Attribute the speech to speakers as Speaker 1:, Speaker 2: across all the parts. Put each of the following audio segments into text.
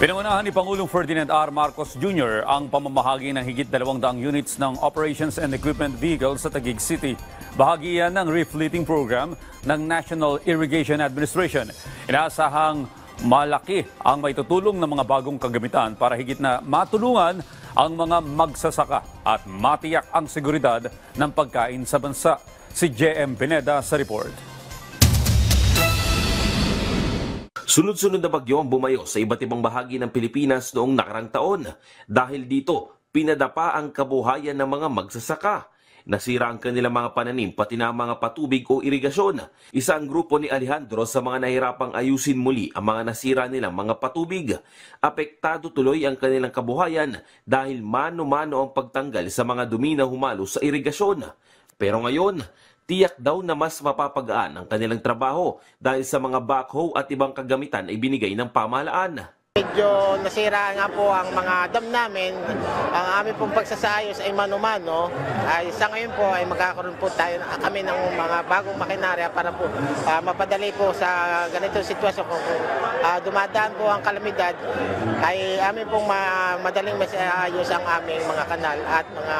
Speaker 1: Pinangunahan ni Pangulong Ferdinand R. Marcos Jr. ang pamamahagi ng higit 200 units ng Operations and Equipment Vehicles sa Taguig City. Bahagi yan ng refleeting program ng National Irrigation Administration. Inaasahang malaki ang maitutulong ng mga bagong kagamitan para higit na matulungan ang mga magsasaka at matiyak ang seguridad ng pagkain sa bansa. Si J.M. Pineda sa report.
Speaker 2: Sunod-sunod na bagyo ang bumayo sa iba't ibang bahagi ng Pilipinas noong nakarang taon. Dahil dito, pinadapa ang kabuhayan ng mga magsasaka. Nasira ang kanilang mga pananim pati na mga patubig o irigasyon. Isa ang grupo ni Alejandro sa mga nahirapang ayusin muli ang mga nasira nilang mga patubig. Apektado tuloy ang kanilang kabuhayan dahil mano-mano ang pagtanggal sa mga dumi na humalo sa irigasyon. Pero ngayon, tiyak daw na mas mapapagaan ang kanilang trabaho dahil sa mga backhoe at ibang kagamitan ay binigay ng pamahalaan.
Speaker 3: Medyo nasira nga po ang mga dam namin. Ang aming pong pagsasayos ay mano-mano. Ay sa ngayon po ay magkakaroon po kami ng mga bagong makinarya para po mapadali po sa ganitong sitwasyon. Kung dumadaan po ang kalamidad, ay amin pong madaling masayos ang aming mga kanal at mga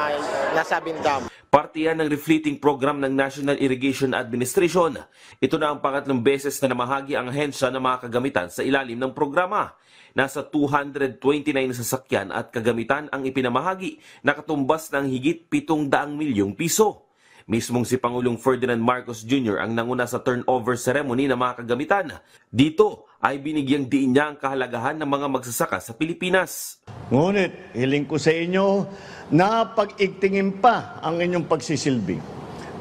Speaker 3: nasabing dam.
Speaker 2: Parte yan ng refleeting program ng National Irrigation Administration. Ito na ang pangatlong beses na namahagi ang ahensya ng mga kagamitan sa ilalim ng programa. Nasa 229 na sasakyan at kagamitan ang ipinamahagi na katumbas ng higit 700 milyong piso. Mismong si Pangulong Ferdinand Marcos Jr. ang nanguna sa turnover ceremony ng mga kagamitan. Dito ay binigyang diin niya ang kahalagahan ng mga magsasaka sa Pilipinas.
Speaker 4: Ngunit hiling ko sa inyo na pag-igtingin pa ang inyong pagsisilbi.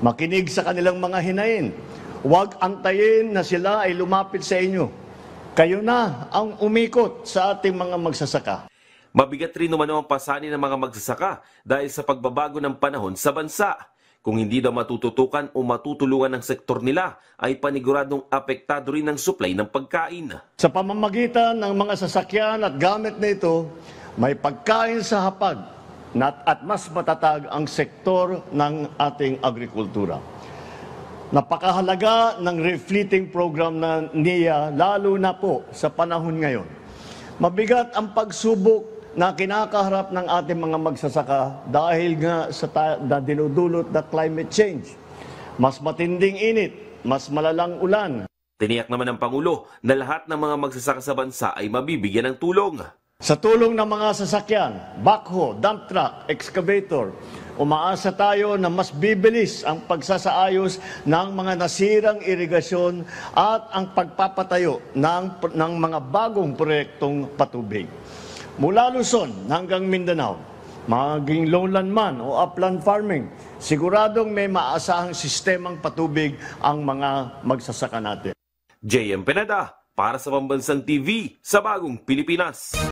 Speaker 4: Makinig sa kanilang mga hinain. Huwag antayin na sila ay lumapit sa inyo. Kayo na ang umikot sa ating mga magsasaka.
Speaker 2: Mabigat rin naman ang pasanin ng mga magsasaka dahil sa pagbabago ng panahon sa bansa. Kung hindi daw matututukan o matutulungan ng sektor nila, ay paniguradong apektado rin ang supply ng pagkain.
Speaker 4: Sa pamamagitan ng mga sasakyan at gamit na ito, may pagkain sa hapag at mas matatag ang sektor ng ating agrikultura. Napakahalaga ng refleeting program na NIA, lalo na po sa panahon ngayon. Mabigat ang pagsubok na kinakaharap ng ating mga magsasaka dahil nga sa dinudulot na climate change. Mas matinding init, mas malalang ulan.
Speaker 2: Tiniyak naman ng Pangulo na lahat ng mga magsasaka sa bansa ay mabibigyan ng tulong.
Speaker 4: Sa tulong ng mga sasakyan, backhoe, dump truck, excavator, umaasa tayo na mas bibilis ang pagsasaayos ng mga nasirang irigasyon at ang pagpapatayo ng mga bagong proyektong patubig. Mula Luzon hanggang Mindanao, maging lowland man o upland farming, siguradong may maasahang sistemang patubig ang mga magsasaka natin.
Speaker 2: J.M. Pineda para sa Pambansang TV sa Bagong Pilipinas.